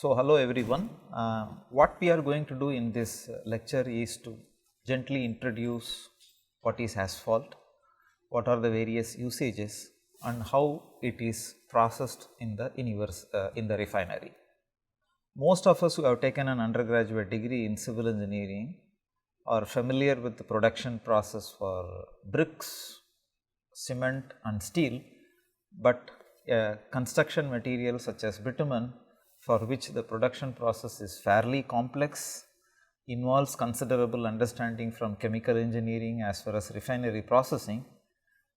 So, hello everyone. What we are going to do in this lecture is to gently introduce what is asphalt, what are the various usages and how it is processed in the in the refinery. Most of us who have taken an undergraduate degree in civil engineering are familiar with the production process for bricks, cement and steel, but construction material such as bitumen, for which the production process is fairly complex, involves considerable understanding from chemical engineering as well as refinery processing,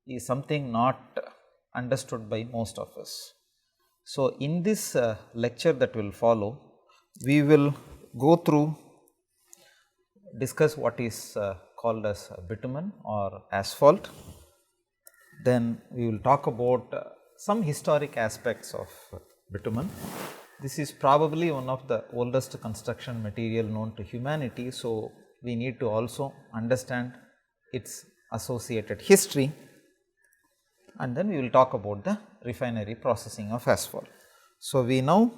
is something not understood by most of us. So, in this lecture that will follow, we will go through discuss what is called as bitumen or asphalt. Then we will talk about some historic aspects of bitumen. This is probably one of the oldest construction material known to humanity. So, we need to also understand its associated history, and then we will talk about the refinery processing of asphalt. So, we now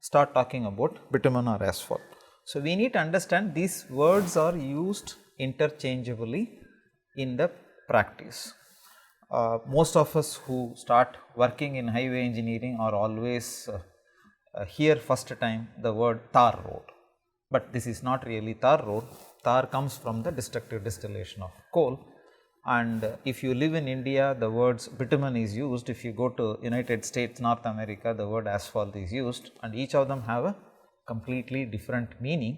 start talking about bitumen or asphalt. So, we need to understand these words are used interchangeably in the practice. Most of us who start working in highway engineering are always hear first time the word tar road, but this is not really tar road. Tar comes from the destructive distillation of coal, and if you live in India the words bitumen is used. If you go to United States, North America, the word asphalt is used, and each of them have a completely different meaning.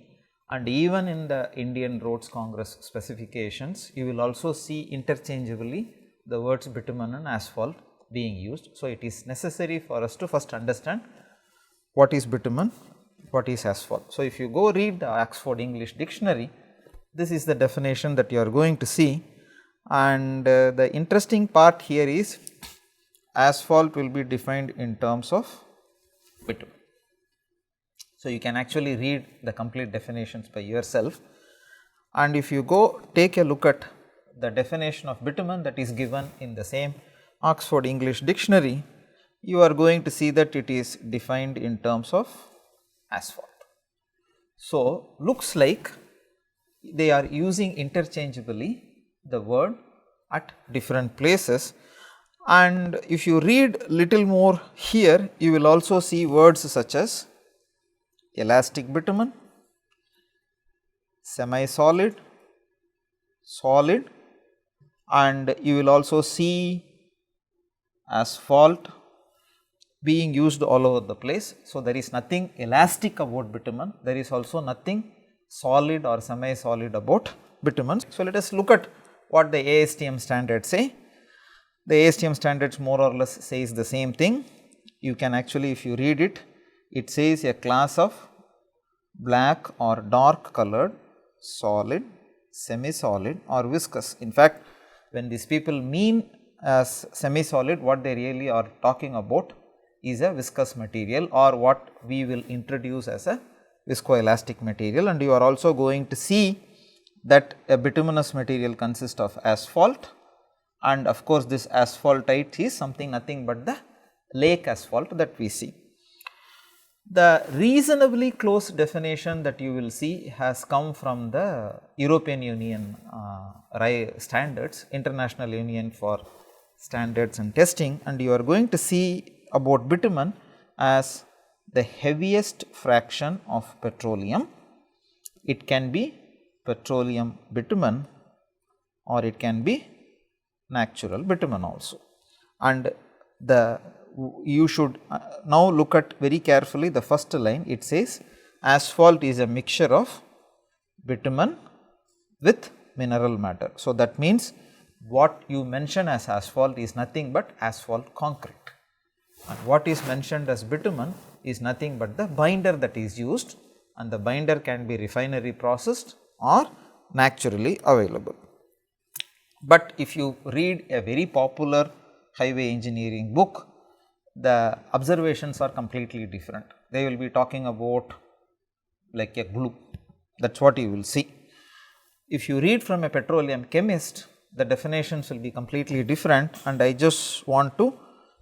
And even in the Indian Roads Congress specifications, you will also see interchangeably the words bitumen and asphalt being used. So, it is necessary for us to first understand what is bitumen, what is asphalt. So, if you go read the Oxford English Dictionary, this is the definition that you are going to see, and the interesting part here is asphalt will be defined in terms of bitumen. So, you can actually read the complete definitions by yourself, and if you go take a look at the definition of bitumen that is given in the same Oxford English Dictionary, you are going to see that it is defined in terms of asphalt. So, looks like they are using interchangeably the word at different places, and if you read little more here, you will also see words such as elastic bitumen, semi-solid, solid, and you will also see asphalt being used all over the place. So, there is nothing elastic about bitumen, there is also nothing solid or semi-solid about bitumen. So, let us look at what the ASTM standards say. The ASTM standards more or less says the same thing. You can actually, if you read it, it says a class of black or dark colored, solid, semi-solid or viscous. In fact, when these people mean as semi-solid, what they really are talking about is a viscous material, or what we will introduce as a viscoelastic material. And you are also going to see that a bituminous material consists of asphalt, and of course, this asphaltite is something nothing but the lake asphalt that we see. The reasonably close definition that you will see has come from the European Union standards, International Union for Standards and Testing, and you are going to see about bitumen as the heaviest fraction of petroleum. It can be petroleum bitumen or it can be natural bitumen also. And you should now look at very carefully the first line. It says asphalt is a mixture of bitumen with mineral matter. So, that means what you mention as asphalt is nothing but asphalt concrete, and what is mentioned as bitumen is nothing but the binder that is used, and the binder can be refinery processed or naturally available. But if you read a very popular highway engineering book, the observations are completely different. They will be talking about like a glue, that is what you will see. If you read from a petroleum chemist, the definitions will be completely different, and I just want to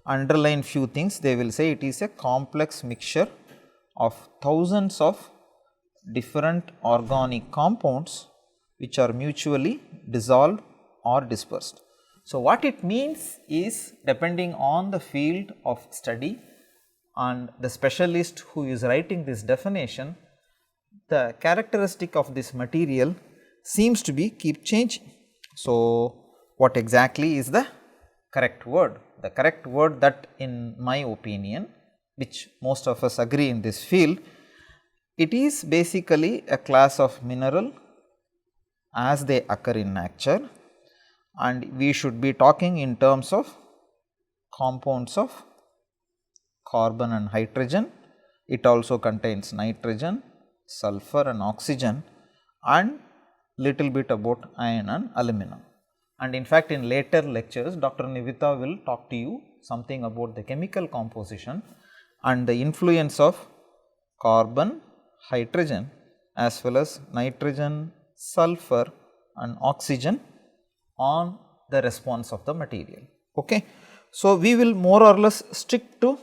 underline few things. They will say it is a complex mixture of thousands of different organic compounds which are mutually dissolved or dispersed. So, what it means is, depending on the field of study and the specialist who is writing this definition, the characteristic of this material seems to be keep changing. So, what exactly is the correct word? The correct word that, in my opinion, which most of us agree in this field, it is basically a class of mineral as they occur in nature, and we should be talking in terms of compounds of carbon and hydrogen. It also contains nitrogen, sulfur and oxygen, and little bit about iron and aluminum. And in fact, in later lectures Dr. Nivita will talk to you something about the chemical composition and the influence of carbon, hydrogen as well as nitrogen, sulfur and oxygen on the response of the material. Okay. So, we will more or less stick to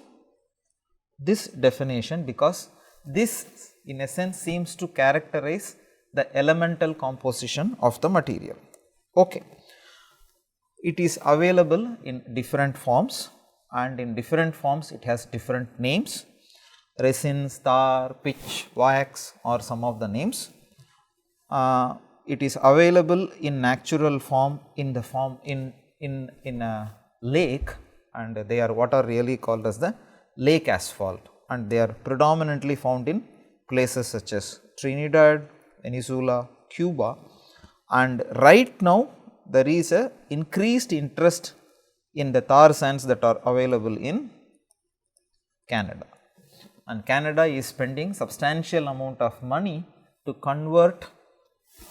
this definition, because this in a sense seems to characterize the elemental composition of the material. Okay. It is available in different forms, and in different forms it has different names: resin, tar, pitch, wax, or some of the names. It is available in natural form, in the form in a lake, and they are what are really called as the lake asphalt, and they are predominantly found in places such as Trinidad, Venezuela, Cuba, and right now there is a increased interest in the tar sands that are available in Canada, and Canada is spending substantial amount of money to convert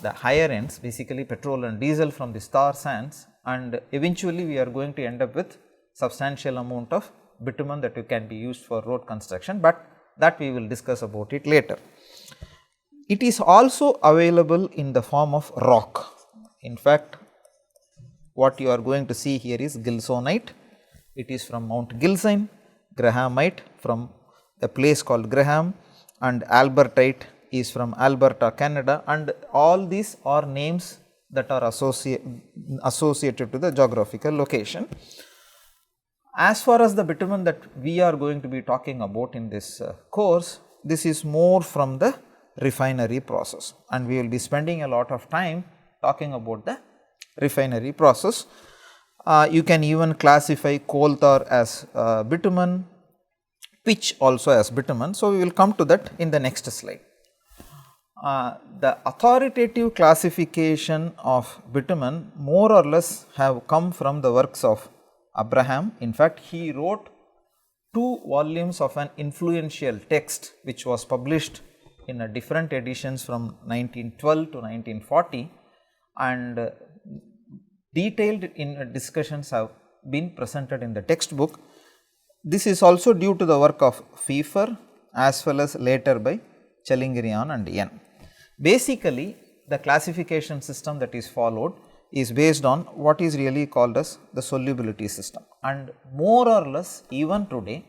the higher ends, basically petrol and diesel, from the tar sands, and eventually we are going to end up with substantial amount of bitumen that can be used for road construction, but that we will discuss about it later. It is also available in the form of rock. In fact, what you are going to see here is gilsonite. It is from Mount Gilson, grahamite from a place called Graham, and albertite is from Alberta, Canada, and all these are names that are associated to the geographical location. As far as the bitumen that we are going to be talking about in this course, this is more from the refinery process, and we will be spending a lot of time talking about the refinery process. You can even classify coal tar as bitumen, pitch also as bitumen. So, we will come to that in the next slide. The authoritative classification of bitumen more or less have come from the works of Abraham. In fact, he wrote 2 volumes of an influential text which was published in a different editions from 1912 to 1940, and detailed in discussions have been presented in the textbook. This is also due to the work of Pfeiffer as well as later by Chalingirian and Yen. Basically, the classification system that is followed is based on what is really called as the solubility system, and more or less even today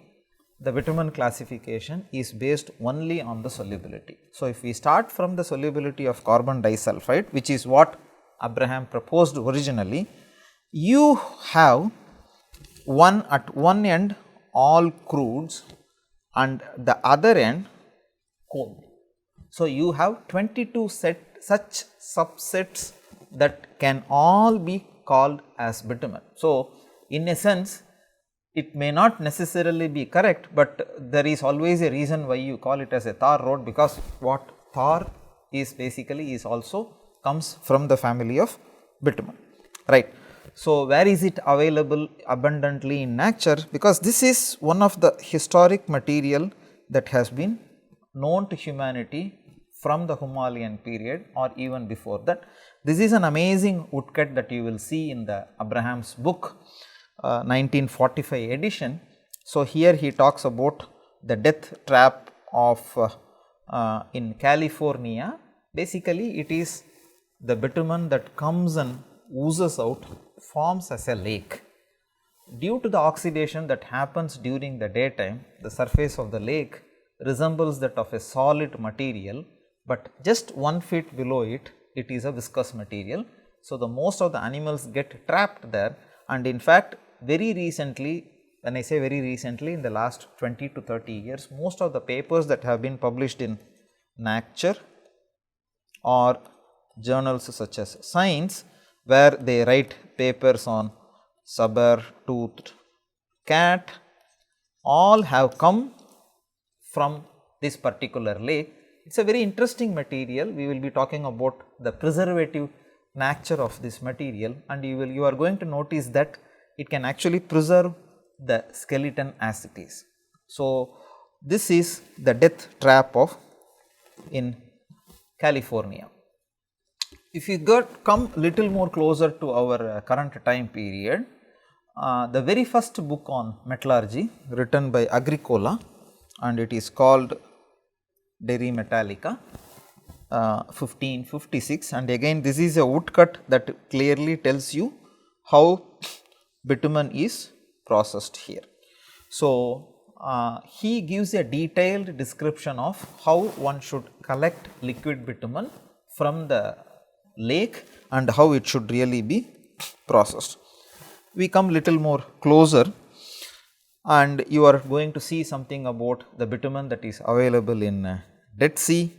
the bitumen classification is based only on the solubility. So, if we start from the solubility of carbon disulfide, which is what Abraham proposed originally, you have at one end all crudes and the other end coal. So, you have 22 such subsets that can all be called as bitumen. So, in a sense it may not necessarily be correct, but there is always a reason why you call it as a tar road, because what tar is basically is also comes from the family of bitumen, right. So, where is it available abundantly in nature? Because this is one of the historic material that has been known to humanity from the Himalayan period or even before that. This is an amazing woodcut that you will see in the Abraham's book, 1945 edition. So, here he talks about the death trap of in California. Basically, it is the bitumen that comes and oozes out, forms as a lake. Due to the oxidation that happens during the daytime, the surface of the lake, resembles that of a solid material, but just 1 feet below it, it is a viscous material. So, the most of the animals get trapped there, and in fact, very recently, when I say very recently, in the last 20 to 30 years, most of the papers that have been published in Nature or journals such as Science, where they write papers on saber-toothed cat, all have come from this particular lake. It is a very interesting material. We will be talking about the preservative nature of this material, and you are going to notice that it can actually preserve the skeleton as it is. So, this is the death trap of in California. If you come little more closer to our current time period, the very first book on metallurgy written by Agricola, and it is called De Re Metallica, 1556, and again this is a woodcut that clearly tells you how bitumen is processed here. So, he gives a detailed description of how one should collect liquid bitumen from the lake and how it should really be processed. We come little more closer, and you are going to see something about the bitumen that is available in Dead Sea.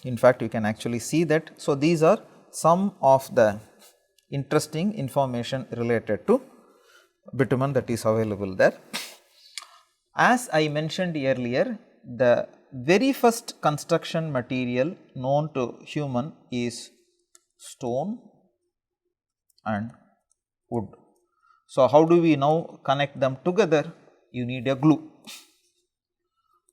In fact, you can actually see that. So, these are some of the interesting information related to bitumen that is available there. As I mentioned earlier, the very first construction material known to human is stone and wood. So, how do we now connect them together? You need a glue.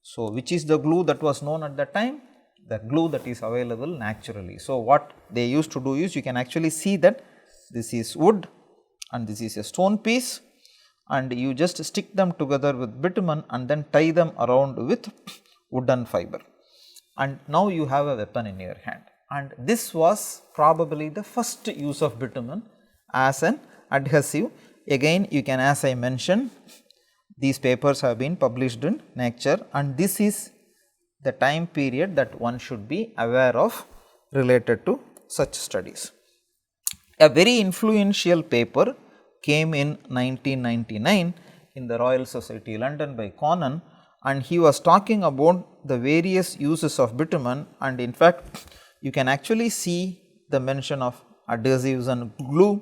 So, which is the glue that was known at that time? The glue that is available naturally. So, what they used to do is, you can actually see that this is wood and this is a stone piece, and you just stick them together with bitumen and then tie them around with wooden fiber, and now you have a weapon in your hand. And this was probably the first use of bitumen as an adhesive. Again, you can, as I mentioned, these papers have been published in Nature, and this is the time period that one should be aware of related to such studies. A very influential paper came in 1999 in the Royal Society London by Conan, and he was talking about the various uses of bitumen, and in fact, you can actually see the mention of adhesives and glue,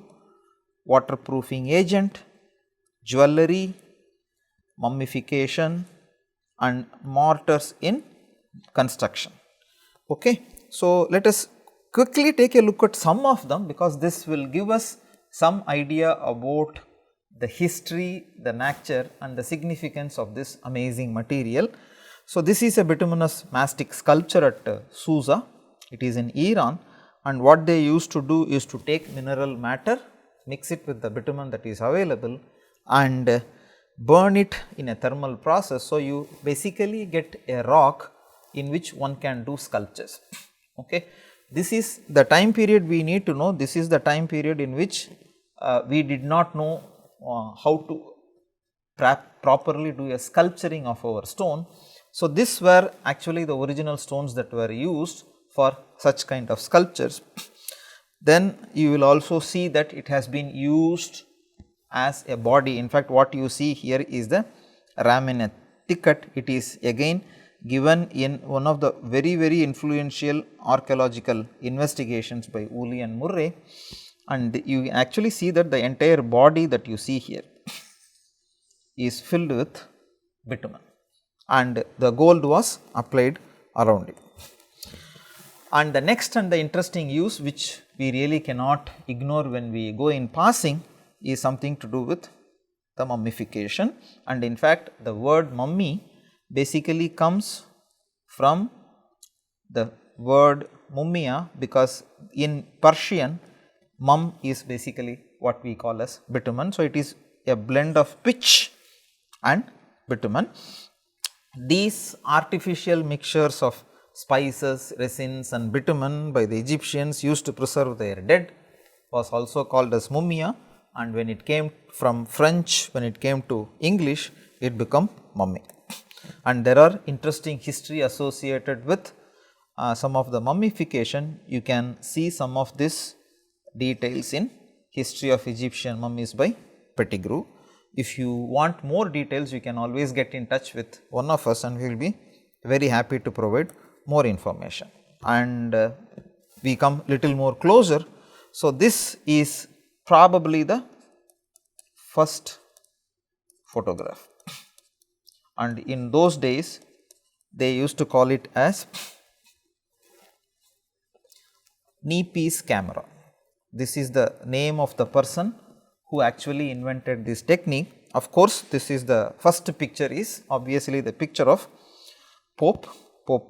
waterproofing agent, jewellery, mummification and mortars in construction. Okay. So, let us quickly take a look at some of them, because this will give us some idea about the history, the nature and the significance of this amazing material. So, this is a bituminous mastic sculpture at Susa. It is in Iran, and what they used to do is to take mineral matter, mix it with the bitumen that is available and burn it in a thermal process. So, you basically get a rock in which one can do sculptures. Okay. This is the time period we need to know. This is the time period in which we did not know how to properly do a sculpturing of our stone. So, this were actually the original stones that were used for such kind of sculptures. Then you will also see that it has been used as a body. In fact, what you see here is the ram in a thicket. It is again given in one of the very influential archaeological investigations by Woolley and Murray, and you actually see that the entire body that you see here is filled with bitumen, and the gold was applied around it. And the next and the interesting use, which we really cannot ignore when we go in passing, is something to do with the mummification. And in fact, the word mummy basically comes from the word mummia, because in Persian mum is basically what we call as bitumen. So, it is a blend of pitch and bitumen. These artificial mixtures of spices, resins and bitumen by the Egyptians used to preserve their dead was also called as mummia, and when it came from French, when it came to English, it became mummy. and there are interesting history associated with some of the mummification. You can see some of this details in History of Egyptian Mummies by Pettigrew. If you want more details, you can always get in touch with one of us and we will be very happy to provide more information. And we come little more closer. So, this is probably the first photograph, and in those days they used to call it as knee-piece camera. This is the name of the person who actually invented this technique. Of course, this is the first picture is obviously the picture of Pope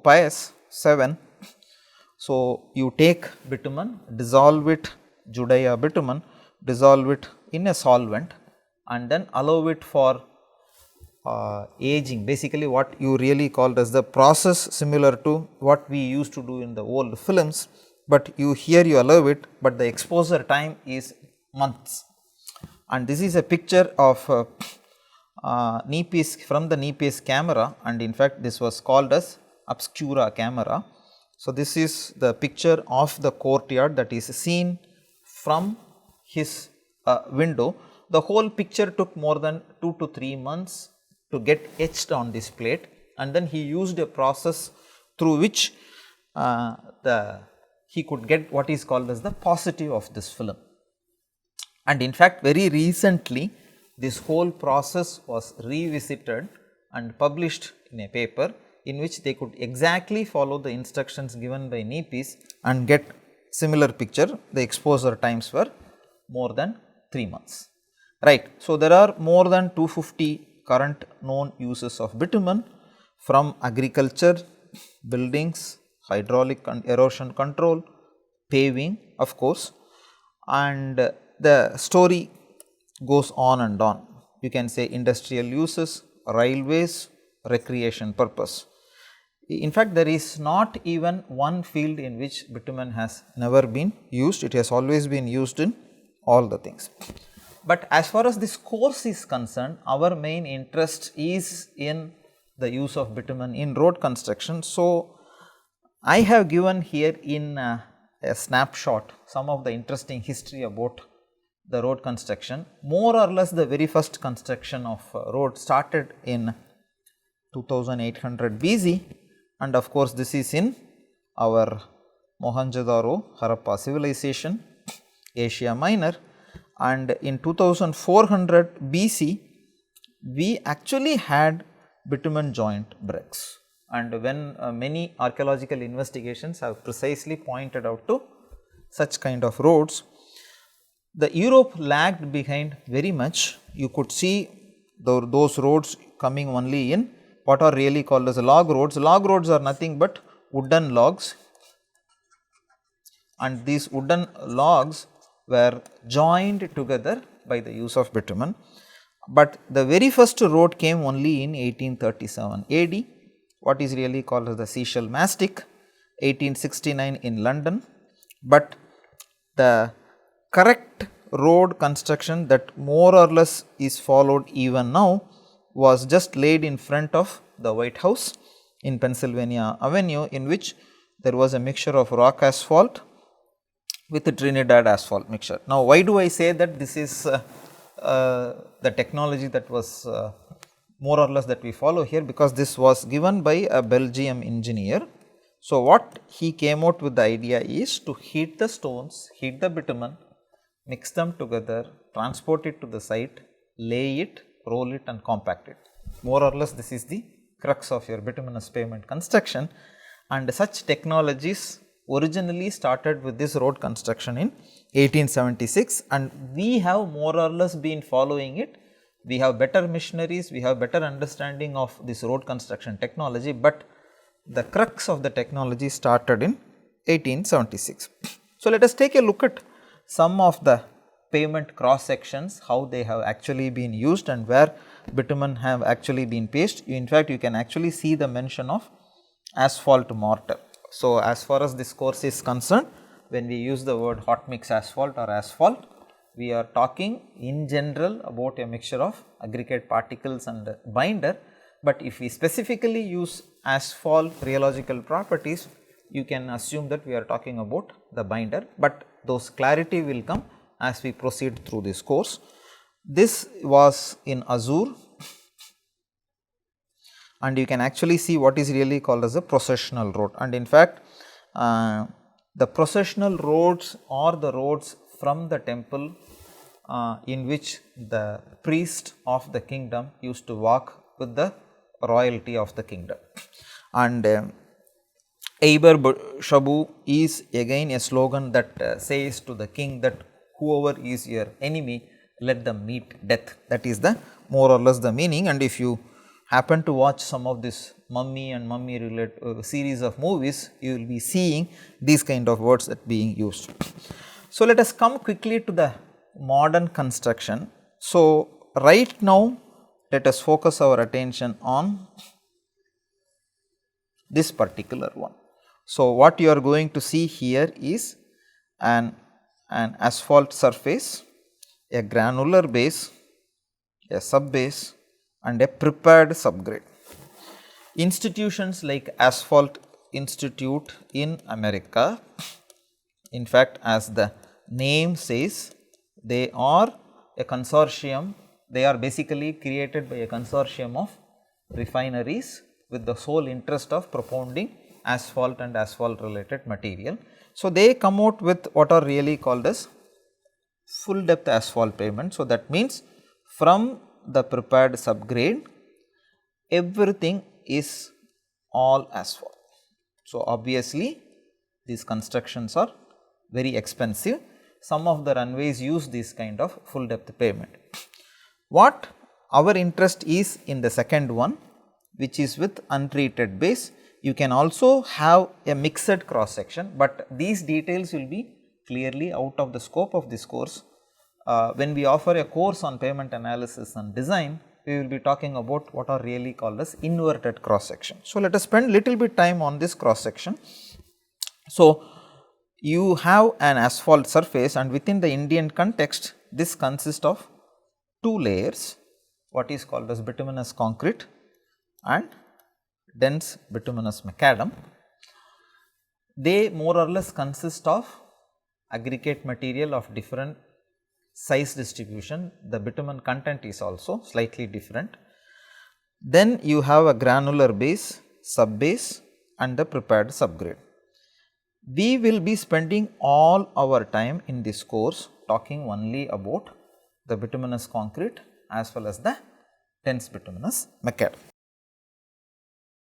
Pius VII. So, you take bitumen, dissolve it, Judea bitumen, dissolve it in a solvent and then allow it for aging, basically what you really called as the process similar to what we used to do in the old films, but you allow it, but the exposure time is months. And this is a picture of knee piece from the knee piece camera, and in fact this was called as obscura camera. So, this is the picture of the courtyard that is seen from his window. The whole picture took more than 2 to 3 months to get etched on this plate, and then he used a process through which he could get what is called as the positive of this film. And in fact, very recently this whole process was revisited and published in a paper in which they could exactly follow the instructions given by Niepce and get similar picture. The exposure times were more than 3 months, right. So, there are more than 250 current known uses of bitumen, from agriculture, buildings, hydraulic and erosion control, paving of course, and the story goes on and on. You can say industrial uses, railways, recreation purpose. In fact, there is not even one field in which bitumen has never been used, it has always been used in all the things. But as far as this course is concerned, our main interest is in the use of bitumen in road construction. So, I have given here in a snapshot some of the interesting history about the road construction. More or less the very first construction of road started in 2800 BC, and of course, this is in our Mohenjo-daro Harappa civilization, Asia Minor. And in 2400 BC, we actually had bitumen joint bricks, and when many archaeological investigations have precisely pointed out to such kind of roads, the Europe lagged behind very much. You could see those roads coming only in what are really called as log roads. Log roads are nothing but wooden logs, and these wooden logs were joined together by the use of bitumen. But the very first road came only in 1837 AD, what is really called as the Cecil Mastic, 1869 in London. But the correct road construction that more or less is followed even now was just laid in front of the White House in Pennsylvania Avenue, in which there was a mixture of rock asphalt with the Trinidad asphalt mixture. Now, why do I say that this is the technology that was more or less that we follow here? Because this was given by a Belgium engineer. So, what he came out with the idea is to heat the stones, heat the bitumen, mix them together, transport it to the site, lay it, roll it and compact it. More or less this is the crux of your bituminous pavement construction, and such technologies originally started with this road construction in 1876, and we have more or less been following it. We have better machineries, we have better understanding of this road construction technology, but the crux of the technology started in 1876. So, let us take a look at some of the pavement cross sections, how they have actually been used and where bitumen have actually been placed. In fact, you can actually see the mention of asphalt mortar. So, as far as this course is concerned, when we use the word hot mix asphalt or asphalt, we are talking in general about a mixture of aggregate particles and binder, but if we specifically use asphalt rheological properties, you can assume that we are talking about the binder, but those clarity will come as we proceed through this course. This was in Azure, and you can actually see what is really called as a processional road, and in fact the processional roads are the roads from the temple in which the priest of the kingdom used to walk with the royalty of the kingdom. And Eiber Shabu is again a slogan that says to the king that whoever is your enemy, let them meet death. That is the more or less the meaning. And if you happen to watch some of this mummy and mummy related series of movies, you will be seeing these kind of words that being used. So, let us come quickly to the modern construction. So, right now let us focus our attention on this particular one. So, what you are going to see here is an asphalt surface, a granular base, a sub base and a prepared subgrade. Institutions like Asphalt Institute in America, in fact as the name says, they are a consortium, they are basically created by a consortium of refineries with the sole interest of propounding asphalt and asphalt related material. So, they come out with what are really called as full depth asphalt pavement. So, that means from the prepared subgrade everything is all asphalt. So, obviously these constructions are very expensive. Some of the runways use this kind of full depth pavement. What our interest is in the second one, which is with untreated base. You can also have a mixed cross section, but these details will be clearly out of the scope of this course. When we offer a course on pavement analysis and design, we will be talking about what are really called as inverted cross section. So, let us spend little bit time on this cross section. So, you have an asphalt surface, and within the Indian context this consists of two layers, what is called as bituminous concrete and dense bituminous macadam. They more or less consist of aggregate material of different size distribution. The bitumen content is also slightly different. Then you have a granular base, sub base and the prepared subgrade. We will be spending all our time in this course talking only about the bituminous concrete as well as the dense bituminous macadam.